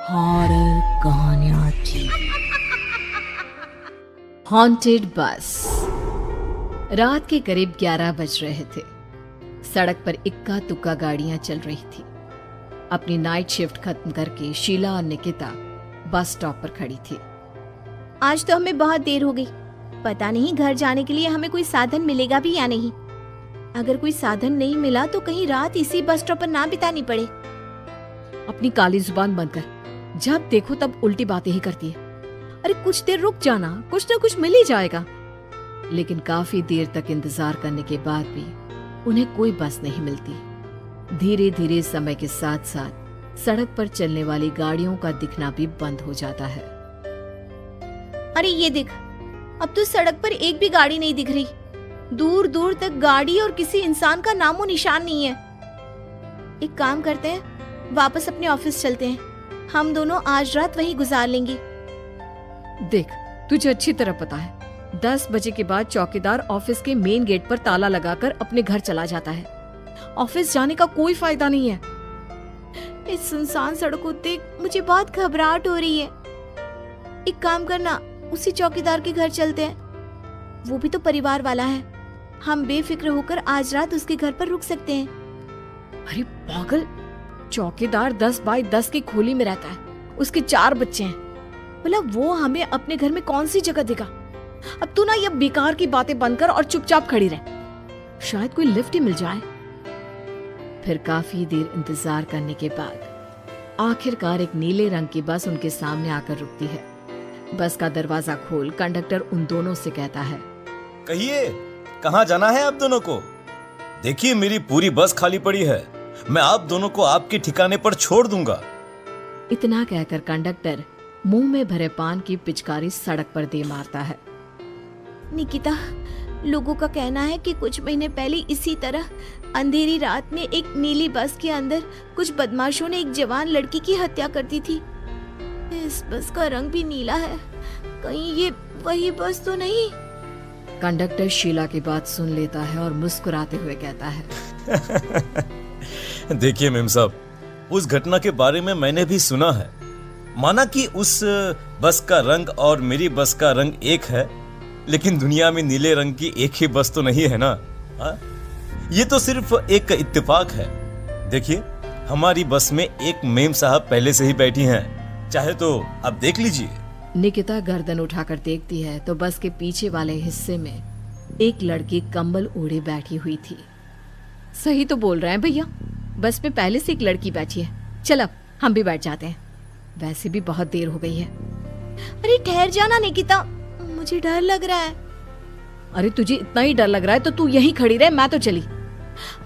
Horror कहानियां थी। Haunted बस। रात के करीब 11 बज रहे थे। सड़क पर इक्का दुक्का गाड़ियां चल रही थी। अपनी नाइट शिफ्ट खत्म करके शीला और निकिता बस स्टॉप पर खड़ी थी। आज तो हमें बहुत देर हो गई। पता नहीं घर जाने के लिए हमें कोई साधन मिलेगा भी या नहीं। अगर कोई साधन नहीं मिला तो कहीं रात इसी बस स्टॉप पर ना बितानी पड़े। अपनी काली जुबान बंद कर। जब देखो तब उल्टी बातें ही करती है। अरे कुछ देर रुक जाना, कुछ ना कुछ मिल ही जाएगा। लेकिन काफी देर तक इंतजार करने के बाद भी उन्हें कोई बस नहीं मिलती। धीरे धीरे समय के साथ साथ सड़क पर चलने वाली गाड़ियों का दिखना भी बंद हो जाता है। अरे ये देख, अब तो सड़क पर एक भी गाड़ी नहीं दिख रही। दूर दूर तक गाड़ी और किसी इंसान का नामो निशान नहीं है। एक काम करते हैं, वापस अपने ऑफिस चलते हैं। हम दोनों आज रात वहीं गुजार लेंगे। देख, तुझे अच्छी तरह पता है 10 बजे के बाद चौकीदार ऑफिस के मेन गेट पर ताला लगाकर अपने घर चला जाता है। ऑफिस जाने का कोई फायदा नहीं है। इस सुनसान सड़क को देख मुझे बहुत घबराहट हो रही है। एक काम करना, उसी चौकीदार के घर चलते हैं। वो भी तो परिवार वाला है। हम बेफिक्र होकर आज रात उसके घर पर रुक सकते हैं। अरे पागल, चौकीदार 10 बाई 10 की खोली में रहता है। उसके 4 बच्चे हैं। बोला वो हमें अपने घर में कौन सी जगह देगा। अब तू ना ये बेकार की बातें बंद कर और चुपचाप खड़ी रह। शायद कोई लिफ्ट ही मिल जाए। फिर काफी देर इंतजार करने के बाद आखिरकार एक नीले रंग की बस उनके सामने आकर रुकती है। बस का दरवाजा खोल कंडक्टर उन दोनों से कहता है, कहिए कहाँ जाना है आप दोनों को? देखिए मेरी पूरी बस खाली पड़ी है। मैं आप दोनों को आपके ठिकाने पर छोड़ दूंगा। इतना कहकर कंडक्टर मुंह में भरे पान की पिचकारी सड़क पर दे मारता है। निकिता, लोगों का कहना है कि कुछ महीने पहले इसी तरह अंधेरी रात में एक नीली बस के अंदर कुछ बदमाशों ने एक जवान लड़की की हत्या कर दी थी। इस बस का रंग भी नीला है। कहीं ये वही बस तो नहीं? कंडक्टर शीला की बात सुन लेता है और मुस्कुराते हुए कहता है, देखिए मेम साहब, उस घटना के बारे में मैंने भी सुना है। माना कि उस बस का रंग और मेरी बस का रंग एक है, लेकिन दुनिया में नीले रंग की एक ही बस तो नहीं है ना। हा? ये तो सिर्फ एक इत्तेफाक है। देखिए हमारी बस में एक मेम साहब पहले से ही बैठी हैं। चाहे तो आप देख लीजिए। निकिता गर्दन उठाकर देखती है तो बस के पीछे वाले हिस्से में एक लड़की कंबल ओढ़े बैठी हुई थी। सही तो बोल रहे हैं भैया, बस में पहले से एक लड़की बैठी है। चल अब हम भी बैठ जाते हैं, वैसे भी बहुत देर हो गई है। अरे ठहर जाना निकिता, मुझे डर लग रहा है। अरे तुझे इतना ही डर लग रहा है तो तू यहीं खड़ी रहे, मैं तो चली।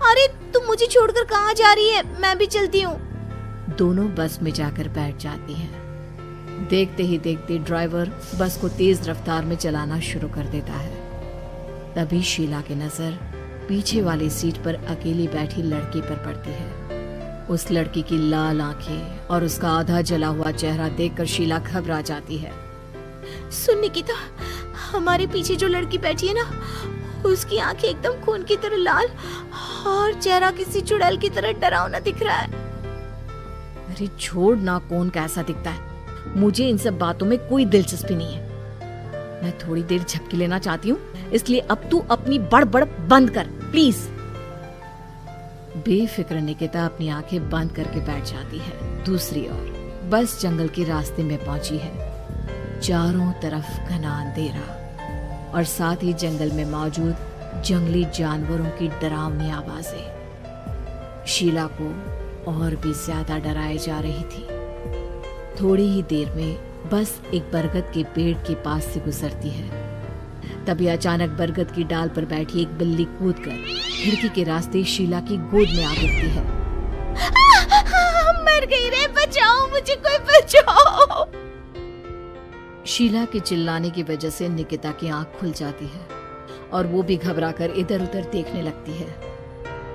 अरे तुम मुझे छोड़कर कहाँ जा रही है? मैं भी चलती हूँ। दोनों बस में जाकर बैठ जाती हैं। देखते ही देखते ड्राइवर बस को तेज रफ्तार में चलाना शुरू कर देता है। तभी शीला की नजर पीछे वाली सीट पर अकेली बैठी लड़की पर पड़ती है। उस लड़की की लाल आंखें और उसका आधा जला हुआ चेहरा देखकर शीला घबरा जाती है। सुन निकिता, हमारे पीछे जो लड़की बैठी है ना, उसकी आंखें एकदम खून की तरह लाल और चेहरा किसी चुड़ैल की तरह डरावना दिख रहा है। अरे छोड़ ना, कौन कैसा दिखता है? मुझे इन सब बातों में कोई दिलचस्पी नहीं है। मैं थोड़ी देर झपकी लेना चाहती हूँ, इसलिए अब तू अपनी बड़बड़ बंद कर प्लीज। बेफिक्र निकिता अपनी आंखें बंद करके बैठ जाती है। दूसरी ओर बस जंगल के रास्ते में पहुंची है। चारों तरफ घना अंधेरा और साथ ही जंगल में मौजूद जंगली जानवरों की डरावनी आवाजें शीला को और भी ज्यादा डराए जा रही थी। थोड़ी ही देर में बस एक बरगद के पेड़ के पास से गुजरती है। तभी अचानक बरगद की डाल पर बैठी एक बिल्ली कूदकर खिड़की के रास्ते शीला की गोद में आ गिरती है। मर गई रे, बचाओ मुझे, कोई बचाओ। शीला के चिल्लाने की वजह से निकिता की आंख खुल जाती है और वो भी घबराकर इधर उधर देखने लगती है।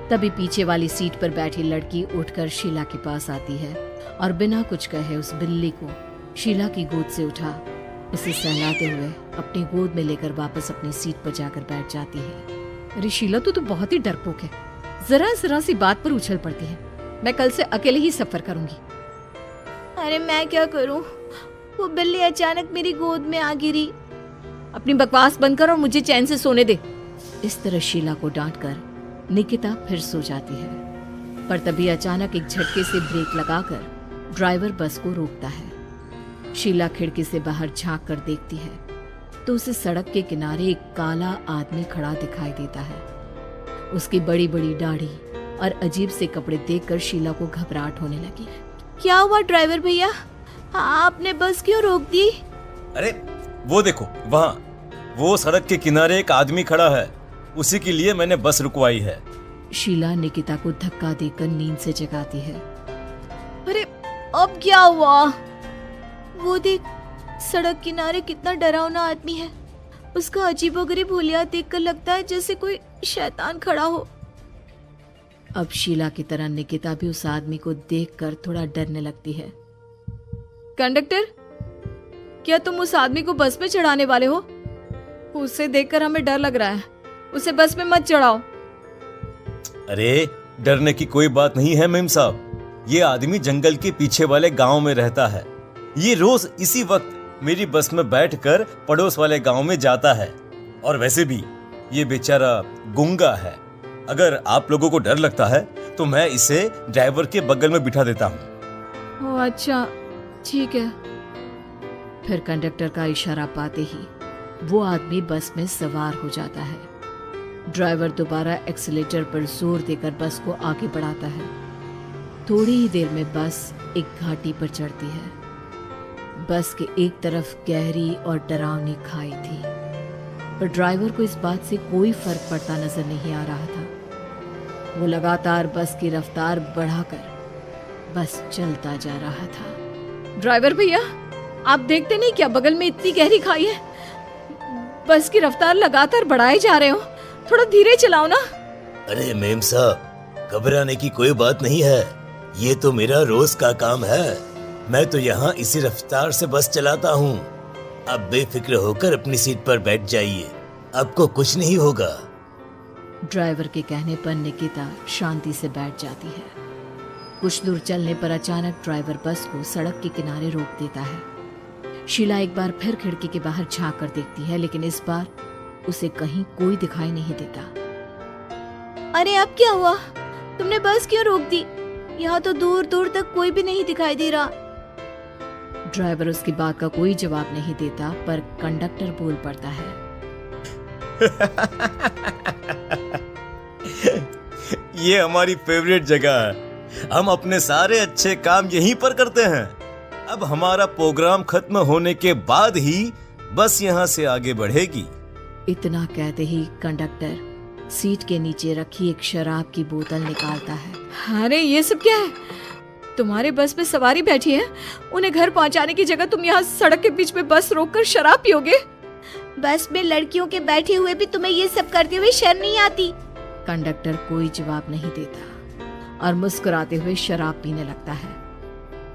तभी पीछे वाली सीट पर बैठी लड़की उठकर शीला के पास आती है और बिना कुछ कहे उस बिल्ली को शीला की गोद से उठा उसे सहलाते हुए अपनी गोद में लेकर वापस अपनी सीट पर जाकर बैठ जाती है। अरे शीला, तू तो बहुत ही डरपोक है। जरा जरा सी बात पर उछल पड़ती है। मैं कल से अकेले ही सफर करूंगी। अरे मैं क्या करूं? वो बिल्ली अचानक मेरी गोद में आ गिरी। अपनी बकवास बंद कर और मुझे चैन से सोने दे। इस तरह शीला को डांटकर निकिता फिर सो जाती है, पर तभी अचानक एक झटके से ब्रेक लगाकर ड्राइवर बस को रोकता है। शीला खिड़की से बाहर झांक कर देखती है तो उसे सड़क के किनारे एक काला आदमी खड़ा दिखाई देता है। उसकी बड़ी बड़ी दाढ़ी और अजीब से कपड़े देखकर शीला को घबराहट होने लगी। क्या हुआ ड्राइवर भैया? आपने बस क्यों रोक दी? अरे वो देखो, वहाँ वो सड़क के किनारे एक आदमी खड़ा है, उसी के लिए मैंने बस रुकवाई है। शीला निकिता को धक्का देकर नींद से जगाती है। अरे अब क्या हुआ? वो देख, सड़क किनारे कितना डरावना आदमी है। उसका अजीबोगरीब हुलिया देखकर लगता है जैसे कोई शैतान खड़ा हो। अब शीला की तरह निकिता भी उस आदमी को देखकर थोड़ा डरने लगती है। कंडक्टर, क्या तुम उस आदमी को बस में चढ़ाने वाले हो? उसे देखकर हमें डर लग रहा है, उसे बस में मत चढ़ाओ। अरे डरने की कोई बात नहीं है मेम साहब, ये आदमी जंगल के पीछे वाले गांव में रहता है। ये रोज इसी वक्त मेरी बस में बैठकर पड़ोस वाले गांव में जाता है। और वैसे भी ये बेचारा गूंगा है। अगर आप लोगों को डर लगता है तो मैं इसे ड्राइवर के बगल में बिठा देता हूँ। ओह अच्छा, ठीक है। फिर कंडक्टर का इशारा पाते ही वो आदमी बस में सवार हो जाता है। ड्राइवर दोबारा एक्सीलेटर पर जोर देकर बस को आगे बढ़ाता है। थोड़ी ही देर में बस एक घाटी पर चढ़ती है। बस के एक तरफ गहरी और डरावनी खाई थी, पर ड्राइवर को इस बात से कोई फर्क पड़ता नजर नहीं आ रहा था। वो लगातार बस की रफ्तार बढ़ाकर बस चलता जा रहा था। ड्राइवर भैया, आप देखते नहीं क्या बगल में इतनी गहरी खाई है? बस की रफ्तार लगातार बढ़ाए जा रहे हो, थोड़ा धीरे चलाओ ना। अरे मेम साहब, घबराने की कोई बात नहीं है, ये तो मेरा रोज का काम है। मैं तो यहाँ इसी रफ्तार से बस चलाता हूँ। अब बेफिक्र होकर अपनी सीट पर बैठ जाइए, आपको कुछ नहीं होगा। ड्राइवर के कहने पर निकिता शांति से बैठ जाती है। कुछ दूर चलने पर अचानक ड्राइवर बस को सड़क के किनारे रोक देता है। शीला एक बार फिर खिड़की के बाहर झांक कर देखती है, लेकिन इस बार उसे कहीं कोई दिखाई नहीं देता। अरे अब क्या हुआ? तुमने बस क्यों रोक दी? यहाँ तो दूर दूर तक कोई भी नहीं दिखाई दे रहा। ड्राइवर उसकी बात का कोई जवाब नहीं देता, पर कंडक्टर बोल पड़ता है। ये हमारी फेवरेट जगह है, हम अपने सारे अच्छे काम यहीं पर करते हैं। अब हमारा प्रोग्राम खत्म होने के बाद ही बस यहाँ से आगे बढ़ेगी। इतना कहते ही कंडक्टर सीट के नीचे रखी एक शराब की बोतल निकालता है। अरे ये सब क्या है? तुम्हारे बस में सवारी बैठी है, उन्हें घर पहुंचाने की जगह तुम यहाँ सड़क के बीच में बस रोककर शराब पियोगे? बस में लड़कियों के बैठे हुए भी तुम्हें ये सब करते हुए शर्म नहीं आती? कंडक्टर कोई जवाब नहीं देता और मुस्कुराते हुए शराब पीने लगता है।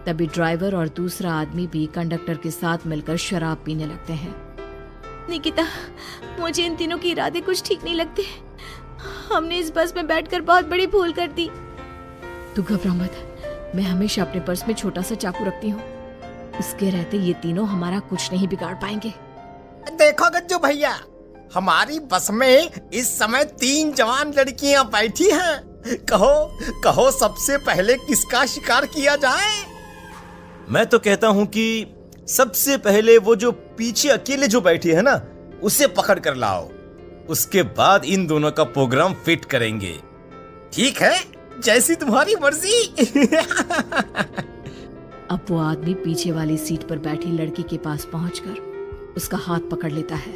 तभी ड्राइवर और दूसरा आदमी भी कंडक्टर के साथ मिलकर शराब पीने लगते हैं। निकिता, मुझे इन तीनों के इरादे कुछ ठीक नहीं लगते। हमने इस बस में बैठकर बहुत बड़ी भूल कर दी। तू घबरा मत, मैं हमेशा अपने पर्स में छोटा सा चाकू रखती हूँ। उसके रहते ये तीनों हमारा कुछ नहीं बिगाड़ पाएंगे। देखो गज्जू भैया, हमारी बस में इस समय 3 जवान लड़कियां बैठी हैं। कहो कहो सबसे पहले किसका शिकार किया जाए? मैं तो कहता हूँ कि सबसे पहले वो जो पीछे अकेले जो बैठी है ना, उसे पकड़ कर लाओ। उसके बाद इन दोनों का प्रोग्राम फिट करेंगे। ठीक है, जैसी तुम्हारी मर्जी। अब वो आदमी पीछे वाली सीट पर बैठी लड़की के पास पहुंचकर उसका हाथ पकड़ लेता है,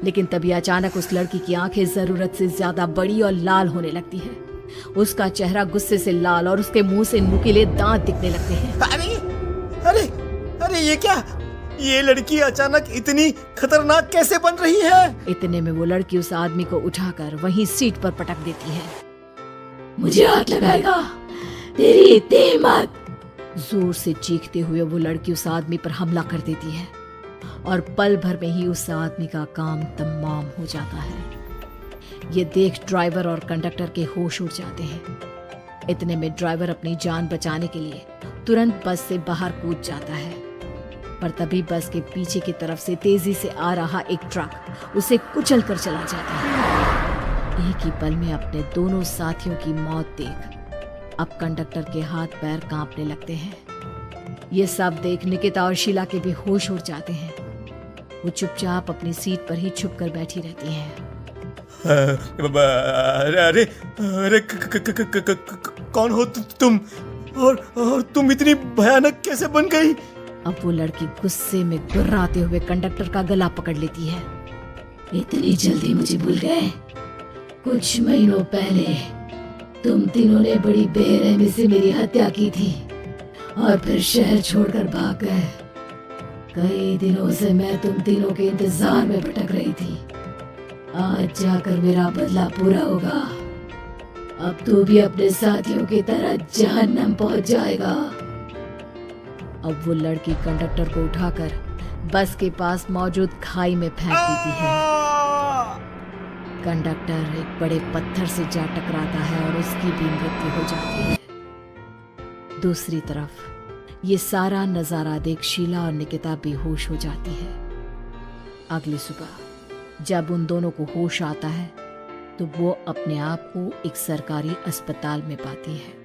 लेकिन तभी अचानक उस लड़की की आंखें जरूरत से ज्यादा बड़ी और लाल होने लगती है। उसका चेहरा गुस्से से लाल और उसके मुंह से नुकीले दांत दिखने लगते हैं। अरे अरे अरे ये क्या? ये लड़की अचानक इतनी खतरनाक कैसे बन रही है? इतने में वो लड़की उस आदमी को उठाकर वहीं सीट पर पटक देती है। मुझे हाथ लगाएगा, तेरी इतनी हिम्मत! जोर से चीखते हुए वो लड़की उस आदमी पर हमला कर देती है और पल भर में ही उस आदमी का काम तमाम हो जाता है। ये देख ड्राइवर और कंडक्टर के होश उड़ जाते हैं। इतने में ड्राइवर अपनी जान बचाने के लिए तुरंत बस से बाहर कूद जाता है, पर तभी बस के पीछे की तरफ से तेजी से आ रहा एक ट्रक उसे कुचल कर चला जाता है। एक ही पल में अपने दोनों साथियों की मौत देख अब कंडक्टर के हाथ पैर कांपने लगते हैं। ये सब देख निकिता और शीला के भी होश उड़ जाते हैं। वो चुपचाप अपनी सीट पर ही छुप कर बैठी रहती हैं। अरे अरे कौन हो तुम? और तुम इतनी भयानक कैसे बन गई? अब वो लड़की गुस्से में गुर्राते हुए कंडक्टर का गला पकड़ लेती है। इतनी जल्दी मुझे भूल गए? कुछ महीनों पहले तुम तीनों ने बड़ी बेरहमी से मेरी हत्या की थी और फिर शहर छोड़कर भाग गए। कई दिनों से मैं तुम तीनों के इंतजार में भटक रही थी। आज जाकर मेरा बदला पूरा होगा। अब तू भी अपने साथियों की तरह जहन्नम पहुंच जाएगा। अब वो लड़की कंडक्टर को उठाकर बस के पास मौजूद खाई में फेंक देती है। कंडक्टर एक बड़े पत्थर से जा टकराता है और उसकी भी मृत्यु हो जाती है। दूसरी तरफ ये सारा नजारा देख शीला और निकिता बेहोश हो जाती है। अगली सुबह जब उन दोनों को होश आता है तो वो अपने आप को एक सरकारी अस्पताल में पाती है।